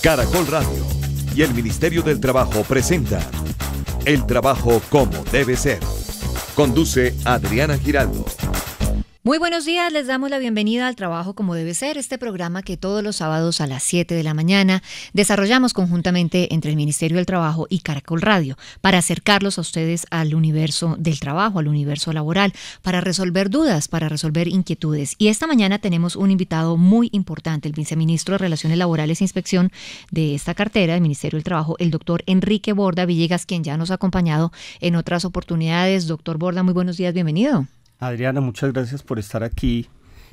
Caracol Radio y el Ministerio del Trabajo presentan El Trabajo como debe ser. Conduce Adriana Giraldo. Muy buenos días, les damos la bienvenida al Trabajo como debe ser, este programa que todos los sábados a las 7 de la mañana desarrollamos conjuntamente entre el Ministerio del Trabajo y Caracol Radio para acercarlos a ustedes al universo del trabajo, al universo laboral, para resolver dudas, para resolver inquietudes. Y esta mañana tenemos un invitado muy importante, el viceministro de Relaciones Laborales e Inspección de esta cartera del Ministerio del Trabajo, el doctor Enrique Borda Villegas, quien ya nos ha acompañado en otras oportunidades. Doctor Borda, muy buenos días, bienvenido. Adriana, muchas gracias por estar aquí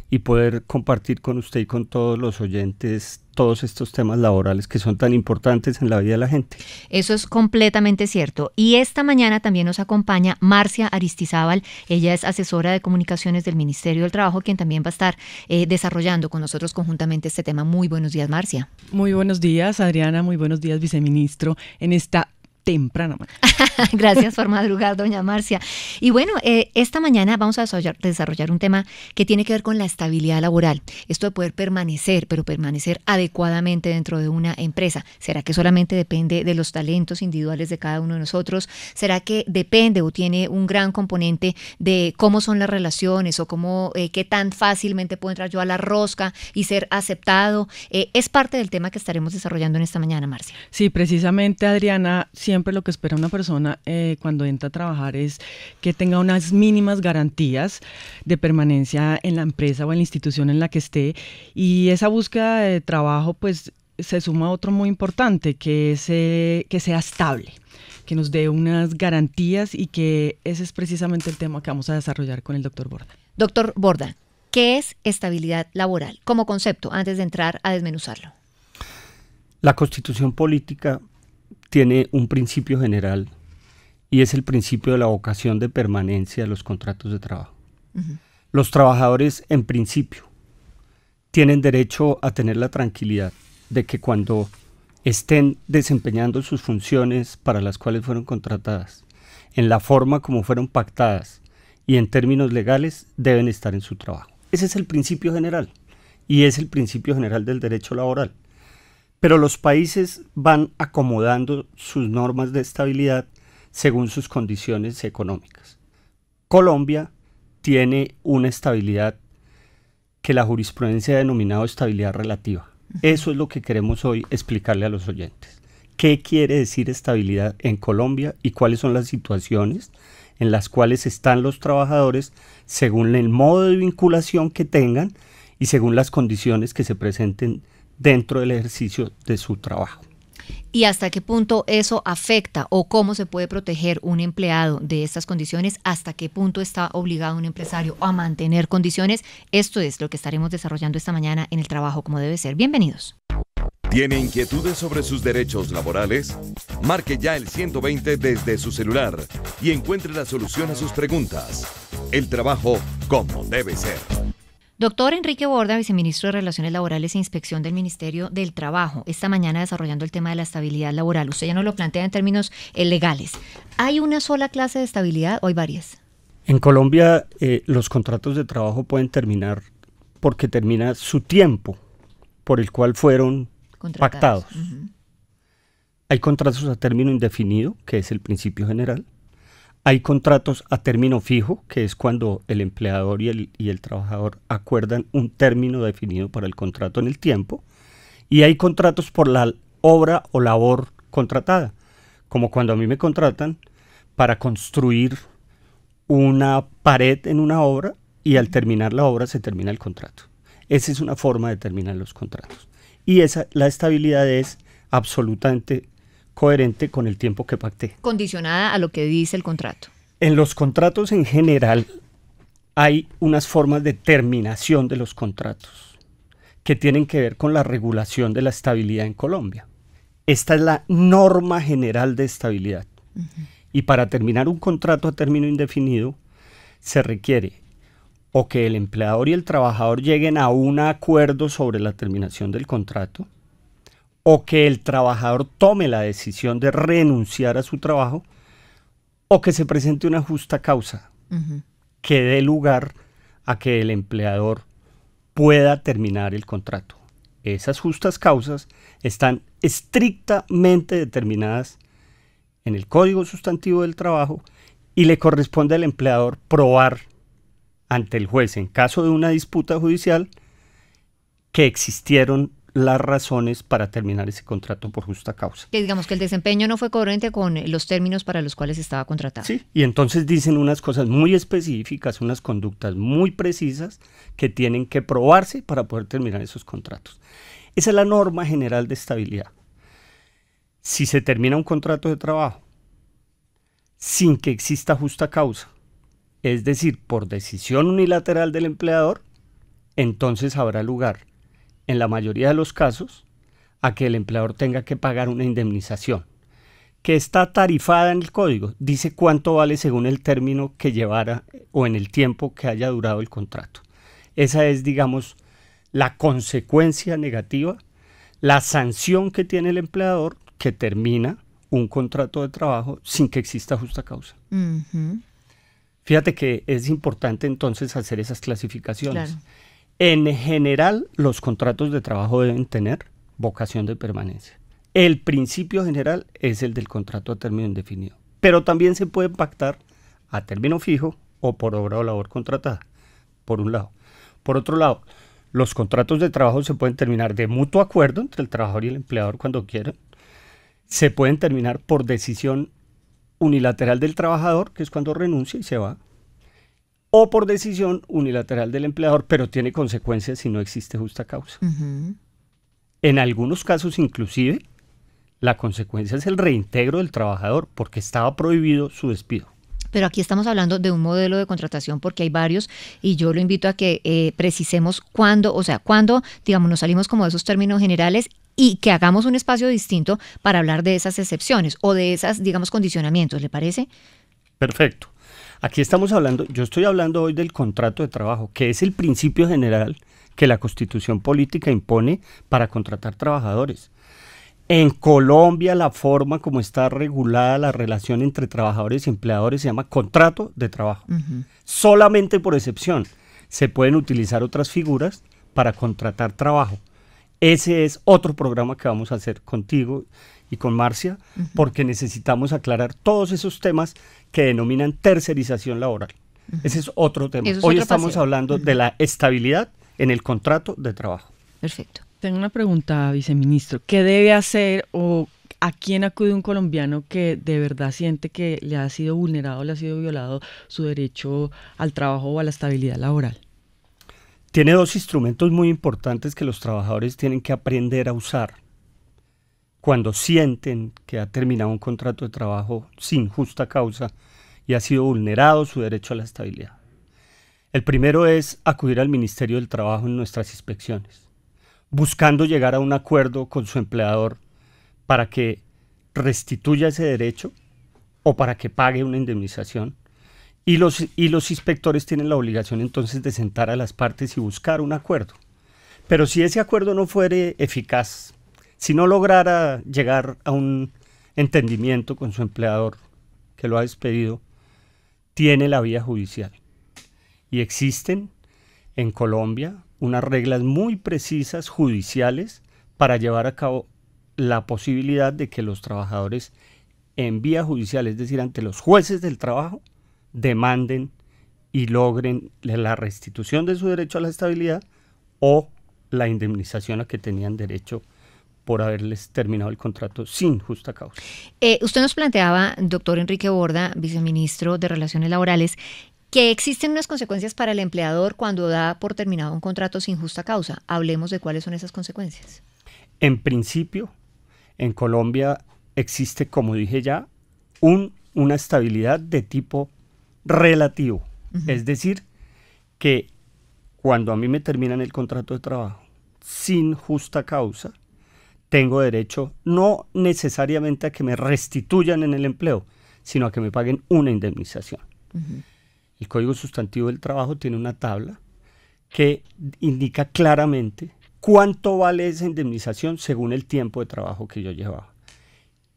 y poder compartir con usted y con todos los oyentes todos estos temas laborales que son tan importantes en la vida de la gente. Eso es completamente cierto. Y esta mañana también nos acompaña Marcia Aristizábal. Ella es asesora de comunicaciones del Ministerio del Trabajo, quien también va a estar desarrollando con nosotros conjuntamente este tema. Muy buenos días, Marcia. Muy buenos días, Adriana. Muy buenos días, viceministro, en esta temprana. Gracias por madrugar, doña Marcia. Y bueno, esta mañana vamos a desarrollar un tema que tiene que ver con la estabilidad laboral. Esto de poder permanecer, pero permanecer adecuadamente dentro de una empresa. ¿Será que solamente depende de los talentos individuales de cada uno de nosotros? ¿Será que depende o tiene un gran componente de cómo son las relaciones o cómo, qué tan fácilmente puedo entrar yo a la rosca y ser aceptado? Es parte del tema que estaremos desarrollando en esta mañana, Marcia. Sí, precisamente, Adriana, siempre lo que espera una persona cuando entra a trabajar es que tenga unas mínimas garantías de permanencia en la empresa o en la institución en la que esté, y esa búsqueda de trabajo pues se suma a otro muy importante, que sea estable, que nos dé unas garantías, y que ese es precisamente el tema que vamos a desarrollar con el doctor Borda. Doctor Borda, ¿qué es estabilidad laboral como concepto antes de entrar a desmenuzarlo? La Constitución Política tiene un principio general y es el principio de la vocación de permanencia de los contratos de trabajo. Uh-huh. Los trabajadores, en principio, tienen derecho a tener la tranquilidad de que cuando estén desempeñando sus funciones para las cuales fueron contratadas, en la forma como fueron pactadas y en términos legales, deben estar en su trabajo. Ese es el principio general y es el principio general del derecho laboral. Pero los países van acomodando sus normas de estabilidad según sus condiciones económicas. Colombia tiene una estabilidad que la jurisprudencia ha denominado estabilidad relativa. Eso es lo que queremos hoy explicarle a los oyentes. ¿Qué quiere decir estabilidad en Colombia y cuáles son las situaciones en las cuales están los trabajadores según el modo de vinculación que tengan y según las condiciones que se presenten dentro del ejercicio de su trabajo? ¿Y hasta qué punto eso afecta o cómo se puede proteger un empleado de estas condiciones? ¿Hasta qué punto está obligado un empresario a mantener condiciones? Esto es lo que estaremos desarrollando esta mañana en El Trabajo como debe ser. Bienvenidos. ¿Tiene inquietudes sobre sus derechos laborales? Marque ya el 120 desde su celular y encuentre la solución a sus preguntas. El Trabajo como debe ser. Doctor Enrique Borda, viceministro de Relaciones Laborales e Inspección del Ministerio del Trabajo, esta mañana desarrollando el tema de la estabilidad laboral. Usted ya nos lo plantea en términos legales. ¿Hay una sola clase de estabilidad o hay varias? En Colombia los contratos de trabajo pueden terminar porque termina su tiempo por el cual fueron pactados. Uh-huh. Hay contratos a término indefinido, que es el principio general. Hay contratos a término fijo, que es cuando el empleador y el trabajador acuerdan un término definido para el contrato en el tiempo. Y hay contratos por la obra o labor contratada, como cuando a mí me contratan para construir una pared en una obra y al terminar la obra se termina el contrato. Esa es una forma de terminar los contratos. Y la estabilidad es absolutamente coherente con el tiempo que pacté. Condicionada a lo que dice el contrato. En los contratos en general hay unas formas de terminación de los contratos que tienen que ver con la regulación de la estabilidad en Colombia. Esta es la norma general de estabilidad. Uh-huh. Y para terminar un contrato a término indefinido se requiere o que el empleador y el trabajador lleguen a un acuerdo sobre la terminación del contrato, o que el trabajador tome la decisión de renunciar a su trabajo, o que se presente una justa causa que dé lugar a que el empleador pueda terminar el contrato. esas justas causas están estrictamente determinadas en el Código Sustantivo del Trabajo y le corresponde al empleador probar ante el juez, en caso de una disputa judicial, que existieron las razones para terminar ese contrato por justa causa. Que digamos que el desempeño no fue coherente con los términos para los cuales estaba contratado. Sí, y entonces dicen unas cosas muy específicas, unas conductas muy precisas que tienen que probarse para poder terminar esos contratos. Esa es la norma general de estabilidad. Si se termina un contrato de trabajo sin que exista justa causa, es decir, por decisión unilateral del empleador, entonces habrá lugar, en la mayoría de los casos, a que el empleador tenga que pagar una indemnización, que está tarifada en el código, dice cuánto vale según el término que llevara o en el tiempo que haya durado el contrato. Esa es, digamos, la consecuencia negativa, la sanción que tiene el empleador que termina un contrato de trabajo sin que exista justa causa. Fíjate que es importante entonces hacer esas clasificaciones. Claro. En general, los contratos de trabajo deben tener vocación de permanencia. El principio general es el del contrato a término indefinido, pero también se puede pactar a término fijo o por obra o labor contratada, por un lado. Por otro lado, los contratos de trabajo se pueden terminar de mutuo acuerdo entre el trabajador y el empleador cuando quieran. Se pueden terminar por decisión unilateral del trabajador, que es cuando renuncia y se va, o por decisión unilateral del empleador, pero tiene consecuencias si no existe justa causa. En algunos casos, inclusive, la consecuencia es el reintegro del trabajador, porque estaba prohibido su despido. Pero aquí estamos hablando de un modelo de contratación porque hay varios y yo lo invito a que precisemos cuándo, digamos, nos salimos como de esos términos generales y que hagamos un espacio distinto para hablar de esas excepciones o de esas, digamos, condicionamientos, ¿le parece? Perfecto. Aquí estamos hablando, yo estoy hablando hoy del contrato de trabajo, que es el principio general que la Constitución Política impone para contratar trabajadores. En Colombia, la forma como está regulada la relación entre trabajadores y empleadores se llama contrato de trabajo. Solamente por excepción se pueden utilizar otras figuras para contratar trabajo. Ese es otro programa que vamos a hacer contigo y con Marcia, porque necesitamos aclarar todos esos temas que denominan tercerización laboral. Ese es otro tema. Hoy estamos hablando de la estabilidad en el contrato de trabajo. Perfecto. Tengo una pregunta, viceministro. ¿Qué debe hacer o a quién acude un colombiano que de verdad siente que le ha sido vulnerado, le ha sido violado su derecho al trabajo o a la estabilidad laboral? Tiene dos instrumentos muy importantes que los trabajadores tienen que aprender a usar cuando sienten que ha terminado un contrato de trabajo sin justa causa y ha sido vulnerado su derecho a la estabilidad. El primero es acudir al Ministerio del Trabajo en nuestras inspecciones, buscando llegar a un acuerdo con su empleador para que restituya ese derecho o para que pague una indemnización. Y los inspectores tienen la obligación entonces de sentar a las partes y buscar un acuerdo. Pero si ese acuerdo no fuere eficaz, si no lograra llegar a un entendimiento con su empleador que lo ha despedido, tiene la vía judicial. Y existen en Colombia unas reglas muy precisas judiciales para llevar a cabo la posibilidad de que los trabajadores en vía judicial, es decir, ante los jueces del trabajo, demanden y logren la restitución de su derecho a la estabilidad o la indemnización a que tenían derecho por haberles terminado el contrato sin justa causa. Usted nos planteaba, doctor Enrique Borda, viceministro de Relaciones Laborales, que existen unas consecuencias para el empleador cuando da por terminado un contrato sin justa causa. Hablemos de cuáles son esas consecuencias. En principio, en Colombia existe, como dije ya, una estabilidad de tipo relativo. Es decir, que cuando a mí me terminan el contrato de trabajo sin justa causa, tengo derecho no necesariamente a que me restituyan en el empleo, sino a que me paguen una indemnización. El Código Sustantivo del Trabajo tiene una tabla que indica claramente cuánto vale esa indemnización según el tiempo de trabajo que yo llevaba.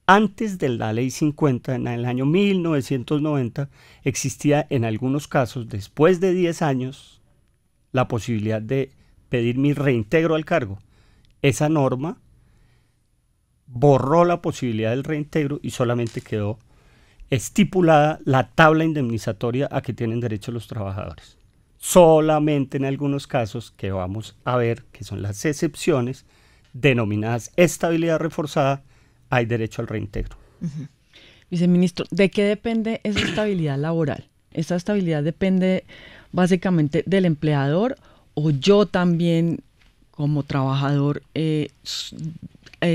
Antes de la Ley 50, en el año 1990, existía en algunos casos, después de 10 años, la posibilidad de pedir mi reintegro al cargo. esa norma borró la posibilidad del reintegro y solamente quedó estipulada la tabla indemnizatoria a que tienen derecho los trabajadores. Solamente en algunos casos que vamos a ver, que son las excepciones, denominadas estabilidad reforzada, hay derecho al reintegro. Viceministro, ¿de qué depende esa estabilidad laboral? ¿Esa estabilidad depende básicamente del empleador o yo también como trabajador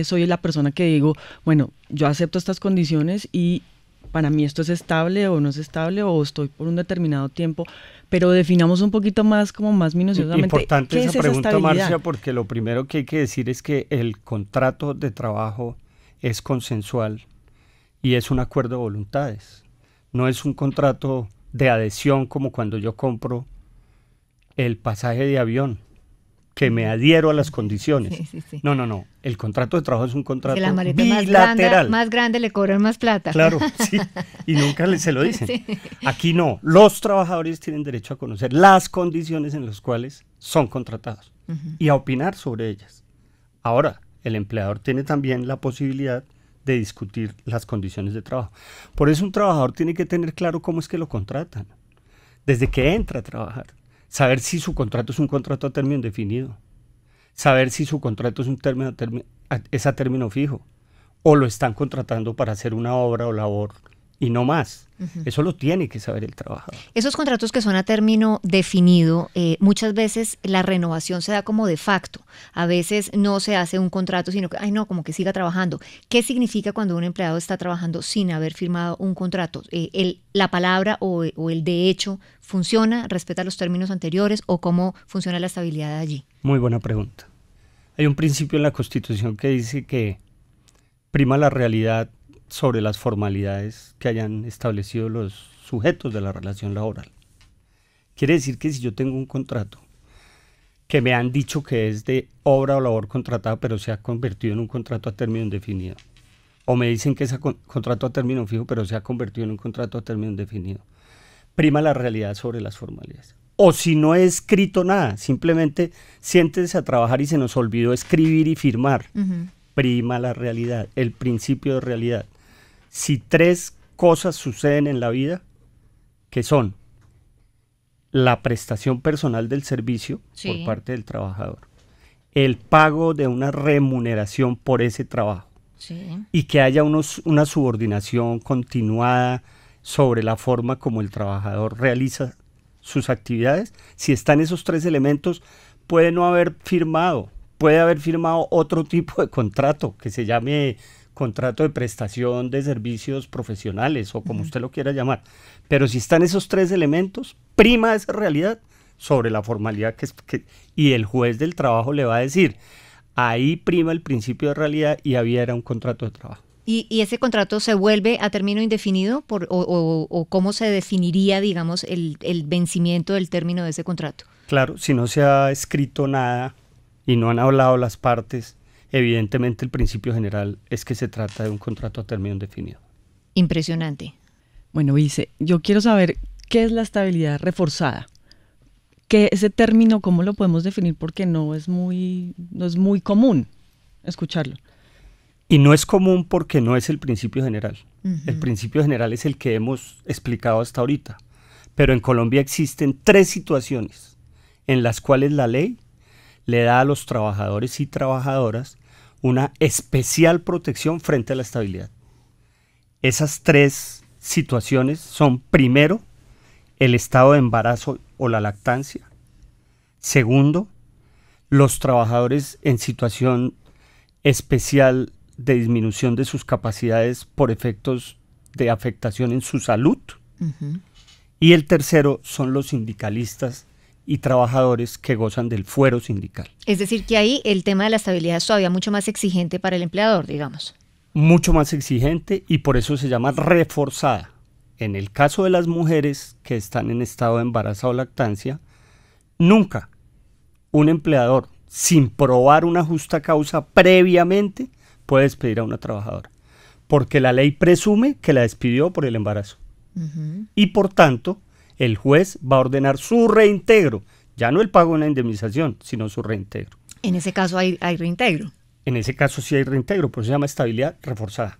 soy la persona que digo, bueno, yo acepto estas condiciones y para mí esto es estable o no es estable o estoy por un determinado tiempo, pero definamos un poquito más, como más minuciosamente. Importante ¿Qué esa es pregunta, estabilidad? Marcia, porque lo primero que hay que decir es que el contrato de trabajo es consensual y es un acuerdo de voluntades. No es un contrato de adhesión como cuando yo compro el pasaje de avión, que me adhiero a las condiciones. Sí. No. El contrato de trabajo es un contrato Que la maleta bilateral. más grande le cobran más plata. Claro, sí. Y nunca se lo dicen. Sí. Aquí no. Los trabajadores tienen derecho a conocer las condiciones en las cuales son contratados y a opinar sobre ellas. Ahora, el empleador tiene también la posibilidad de discutir las condiciones de trabajo. Por eso un trabajador tiene que tener claro cómo es que lo contratan, desde que entra a trabajar. Saber si su contrato es un contrato a término indefinido, saber si su contrato es es a término fijo, o lo están contratando para hacer una obra o labor y no más. Eso lo tiene que saber el trabajador. Esos contratos que son a término definido, muchas veces la renovación se da como de facto. A veces no se hace un contrato, sino que, como que siga trabajando. ¿Qué significa cuando un empleado está trabajando sin haber firmado un contrato? ¿La palabra o el de hecho funciona, respeta los términos anteriores o cómo funciona la estabilidad allí? Muy buena pregunta. Hay un principio en la Constitución que dice que prima la realidad sobre las formalidades que hayan establecido los sujetos de la relación laboral. Quiere decir que si yo tengo un contrato que me han dicho que es de obra o labor contratada, pero se ha convertido en un contrato a término indefinido, o me dicen que es contrato a término fijo, pero se ha convertido en un contrato a término indefinido, prima la realidad sobre las formalidades. O si no he escrito nada, simplemente siéntese a trabajar y se nos olvidó escribir y firmar, prima la realidad, el principio de realidad. Si 3 cosas suceden en la vida, que son la prestación personal del servicio por parte del trabajador, el pago de una remuneración por ese trabajo y que haya una subordinación continuada sobre la forma como el trabajador realiza sus actividades, si están esos 3 elementos, puede no haber firmado, puede haber firmado otro tipo de contrato que se llame contrato de prestación de servicios profesionales o como usted lo quiera llamar, pero si están esos 3 elementos, prima esa realidad sobre la formalidad y el juez del trabajo le va a decir, ahí prima el principio de realidad y había era un contrato de trabajo. ¿Y ese contrato se vuelve a término indefinido o cómo se definiría, digamos, el vencimiento del término de ese contrato? Claro, si no se ha escrito nada y no han hablado las partes, evidentemente el principio general es que se trata de un contrato a término indefinido. Impresionante. Bueno, Vice, yo quiero saber qué es la estabilidad reforzada. ¿Qué ese término, cómo lo podemos definir? Porque no es muy común escucharlo. Y no es común porque no es el principio general. El principio general es el que hemos explicado hasta ahorita. Pero en Colombia existen 3 situaciones en las cuales la ley le da a los trabajadores y trabajadoras una especial protección frente a la estabilidad. Esas 3 situaciones son, primero, el estado de embarazo o la lactancia. Segundo, los trabajadores en situación especial de disminución de sus capacidades por efectos de afectación en su salud. Y el tercero son los sindicalistas y trabajadores que gozan del fuero sindical. Es decir, que ahí el tema de la estabilidad es todavía mucho más exigente para el empleador, digamos. Mucho más exigente y por eso se llama reforzada. En el caso de las mujeres que están en estado de embarazo o lactancia, nunca un empleador, sin probar una justa causa previamente, puede despedir a una trabajadora, porque la ley presume que la despidió por el embarazo. Y por tanto, el juez va a ordenar su reintegro, ya no el pago de una indemnización, sino su reintegro. En ese caso hay reintegro. En ese caso sí hay reintegro, por eso se llama estabilidad reforzada.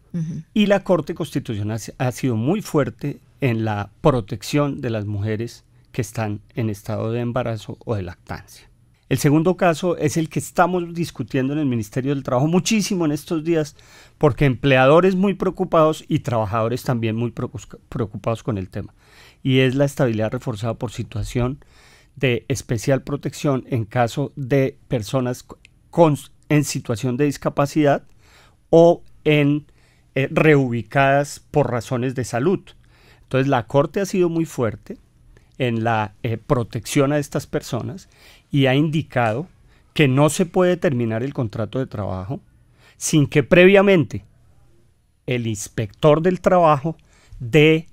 Y la Corte Constitucional ha sido muy fuerte en la protección de las mujeres que están en estado de embarazo o de lactancia. El segundo caso es el que estamos discutiendo en el Ministerio del Trabajo muchísimo en estos días, porque empleadores muy preocupados y trabajadores también muy preocupados con el tema. Y es la estabilidad reforzada por situación de especial protección en caso de personas en situación de discapacidad o en reubicadas por razones de salud. Entonces la Corte ha sido muy fuerte en la protección a estas personas y ha indicado que no se puede terminar el contrato de trabajo sin que previamente el inspector del trabajo dé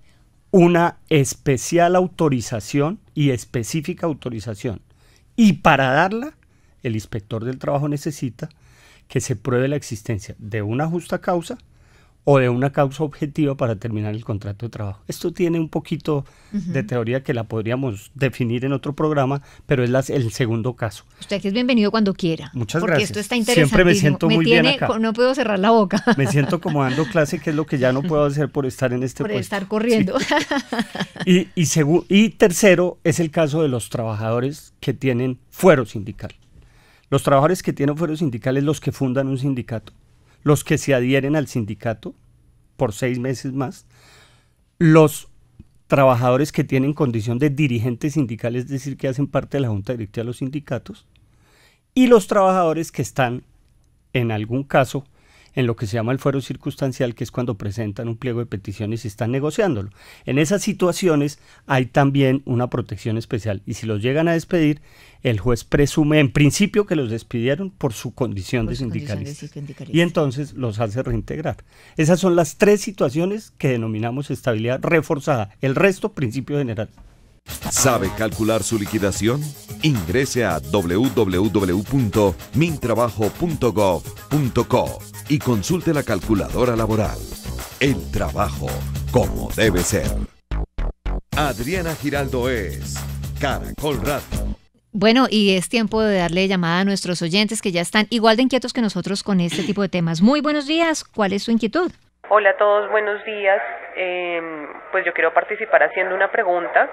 una especial autorización y específica autorización. Y para darla, el inspector del trabajo necesita que se pruebe la existencia de una justa causa o de una causa objetiva para terminar el contrato de trabajo. Esto tiene un poquito de teoría que la podríamos definir en otro programa, pero es el segundo caso. Usted aquí es bienvenido cuando quiera. Muchas porque gracias. Esto está interesantísimo. Siempre me siento muy bien acá. No puedo cerrar la boca. Me siento como dando clase, que es lo que ya no puedo hacer por estar en este puesto. Por estar corriendo. Sí. Y tercero es el caso de los trabajadores que tienen fuero sindical. Los trabajadores que tienen fuero sindical es los que fundan un sindicato, los que se adhieren al sindicato por 6 meses más, los trabajadores que tienen condición de dirigentes sindicales, es decir, que hacen parte de la junta directiva de los sindicatos, y los trabajadores que están, en algún caso, en lo que se llama el fuero circunstancial, que es cuando presentan un pliego de peticiones y están negociándolo. En esas situaciones hay también una protección especial, y si los llegan a despedir, el juez presume en principio que los despidieron por su condición de sindicalistas, y entonces los hace reintegrar. Esas son las 3 situaciones que denominamos estabilidad reforzada, el resto principio general. ¿Sabe calcular su liquidación? Ingrese a www.mintrabajo.gov.co y consulte la calculadora laboral. El trabajo como debe ser. Adriana Giraldo es Caracol Radio. Bueno, y es tiempo de darle llamada a nuestros oyentes que ya están igual de inquietos que nosotros con este tipo de temas. Muy buenos días, ¿cuál es su inquietud? Hola a todos, buenos días. Pues yo quiero participar haciendo una pregunta.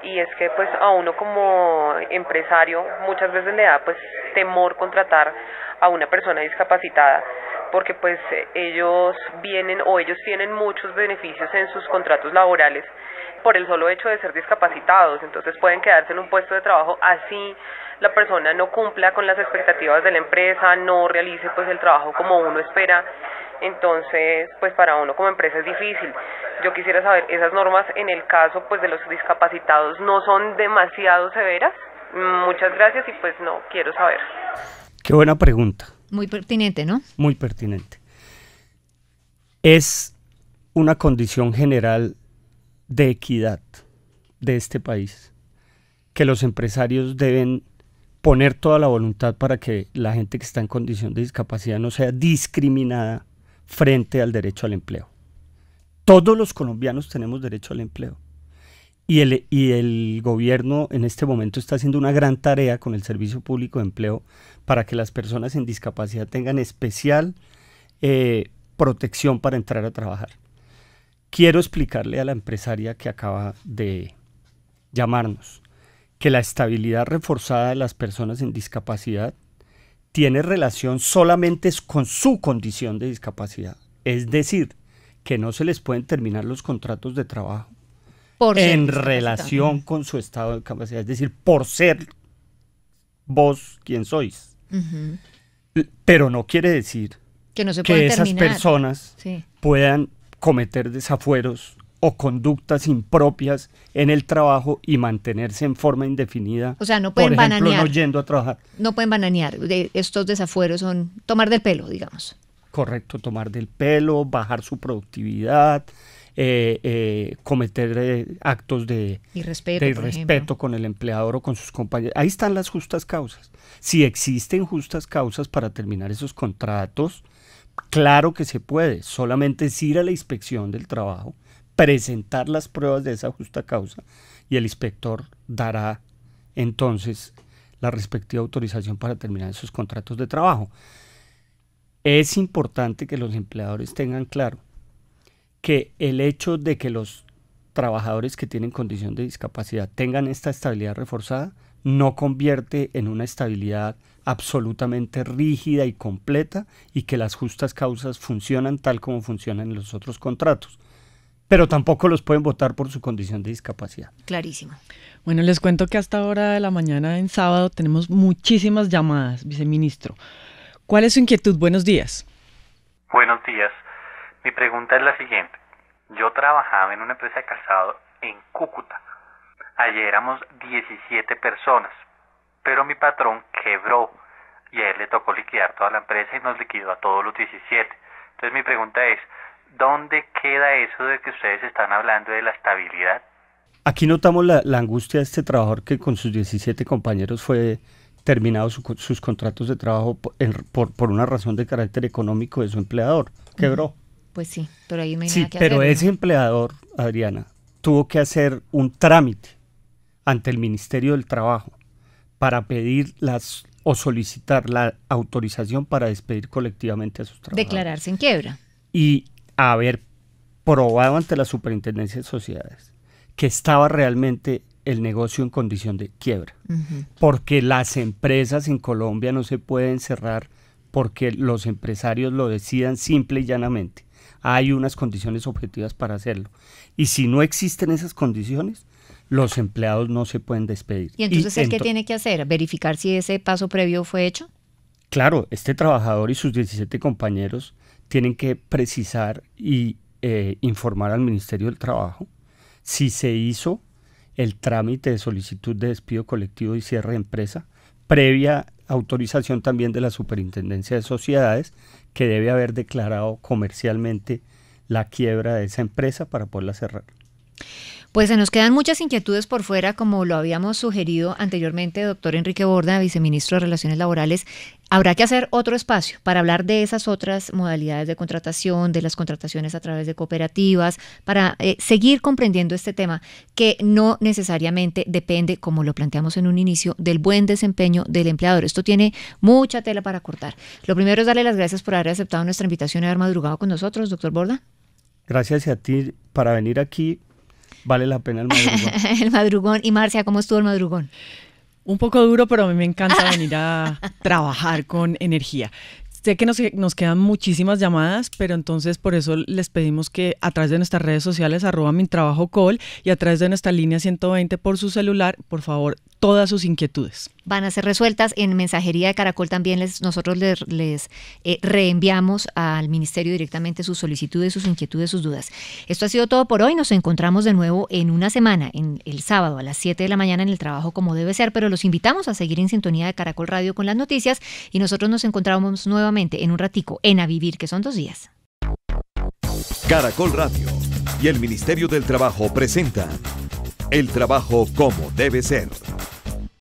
Y es que pues a uno como empresario muchas veces le da pues temor contratar a una persona discapacitada porque pues ellos tienen muchos beneficios en sus contratos laborales por el solo hecho de ser discapacitados, entonces pueden quedarse en un puesto de trabajo así la persona no cumpla con las expectativas de la empresa, no realice pues el trabajo como uno espera. Entonces, pues para uno como empresa es difícil. Yo quisiera saber, ¿esas normas en el caso pues de los discapacitados no son demasiado severas? Muchas gracias y pues no, quiero saber. Qué buena pregunta. Muy pertinente, ¿no? Muy pertinente. Es una condición general de equidad de este país, que los empresarios deben poner toda la voluntad para que la gente que está en condición de discapacidad no sea discriminada frente al derecho al empleo. Todos los colombianos tenemos derecho al empleo y el gobierno en este momento está haciendo una gran tarea con el Servicio Público de Empleo para que las personas en discapacidad tengan especial protección para entrar a trabajar. Quiero explicarle a la empresaria que acaba de llamarnos que la estabilidad reforzada de las personas en discapacidad tiene relación solamente con su condición de discapacidad. Es decir, que no se les pueden terminar los contratos de trabajo en relación con su estado de discapacidad. Es decir, por ser vos quien sois. Pero no quiere decir que esas personas puedan cometer desafueros o conductas impropias en el trabajo y mantenerse en forma indefinida. O sea, no pueden por ejemplo, bananear. no yendo a trabajar. No pueden bananear. Estos desafueros son tomar del pelo, digamos. Correcto, tomar del pelo, bajar su productividad, cometer actos de irrespeto con el empleador o con sus compañeros. Ahí están las justas causas. Si existen justas causas para terminar esos contratos, claro que se puede. Solamente es ir a la inspección del trabajo, presentar las pruebas de esa justa causa y el inspector dará entonces la respectiva autorización para terminar esos contratos de trabajo. Es importante que los empleadores tengan claro que el hecho de que los trabajadores que tienen condición de discapacidad tengan esta estabilidad reforzada no convierte en una estabilidad absolutamente rígida y completa y que las justas causas funcionan tal como funcionan en los otros contratos. Pero tampoco los pueden votar por su condición de discapacidad. Clarísimo. Bueno, les cuento que hasta hora de la mañana en sábado tenemos muchísimas llamadas, viceministro. ¿Cuál es su inquietud? Buenos días. Buenos días. Mi pregunta es la siguiente. Yo trabajaba en una empresa de calzado en Cúcuta. Allí éramos 17 personas, pero mi patrón quebró y a él le tocó liquidar toda la empresa y nos liquidó a todos los 17. Entonces mi pregunta es, ¿dónde queda eso de que ustedes están hablando de la estabilidad? Aquí notamos la angustia de este trabajador que con sus 17 compañeros fue terminado sus contratos de trabajo por una razón de carácter económico de su empleador. Quebró. Pues sí, pero ahí no hay sí, nada que hacer. pero ese empleador, Adriana, tuvo que hacer un trámite ante el Ministerio del Trabajo para pedir o solicitar la autorización para despedir colectivamente a sus trabajadores. Declararse en quiebra. Y haber probado ante la Superintendencia de Sociedades que estaba realmente el negocio en condición de quiebra. Porque las empresas en Colombia no se pueden cerrar porque los empresarios lo decidan simple y llanamente. Hay unas condiciones objetivas para hacerlo. Y si no existen esas condiciones, los empleados no se pueden despedir. ¿Y entonces qué tiene que hacer? ¿Verificar si ese paso previo fue hecho? Claro, este trabajador y sus 17 compañeros tienen que precisar y informar al Ministerio del Trabajo si se hizo el trámite de solicitud de despido colectivo y cierre de empresa, previa autorización también de la Superintendencia de Sociedades, que debe haber declarado comercialmente la quiebra de esa empresa para poderla cerrar. Pues se nos quedan muchas inquietudes por fuera, como lo habíamos sugerido anteriormente, doctor Enrique Borda, viceministro de Relaciones Laborales. Habrá que hacer otro espacio para hablar de esas otras modalidades de contratación, de las contrataciones a través de cooperativas, para seguir comprendiendo este tema que no necesariamente depende, como lo planteamos en un inicio, del buen desempeño del empleador. Esto tiene mucha tela para cortar. Lo primero es darle las gracias por haber aceptado nuestra invitación y haber madrugado con nosotros, doctor Borda. Gracias a ti para venir aquí. Vale la pena el madrugón. El madrugón. Y Marcia, ¿cómo estuvo el madrugón? Un poco duro, pero a mí me encanta venir a trabajar con energía. Sé que nos quedan muchísimas llamadas, pero entonces por eso les pedimos que a través de nuestras redes sociales, @mintrabajocall, y a través de nuestra línea 120 por su celular, por favor, todas sus inquietudes. Van a ser resueltas en mensajería de Caracol también. Nosotros les reenviamos al ministerio directamente sus solicitudes, sus inquietudes, sus dudas. Esto ha sido todo por hoy. Nos encontramos de nuevo en una semana, en el sábado a las 7 de la mañana en el trabajo como debe ser, pero los invitamos a seguir en sintonía de Caracol Radio con las noticias y nosotros nos encontramos nuevamente en un ratico en A Vivir, que son 2 días. Caracol Radio y el Ministerio del Trabajo presentan El Trabajo como debe ser.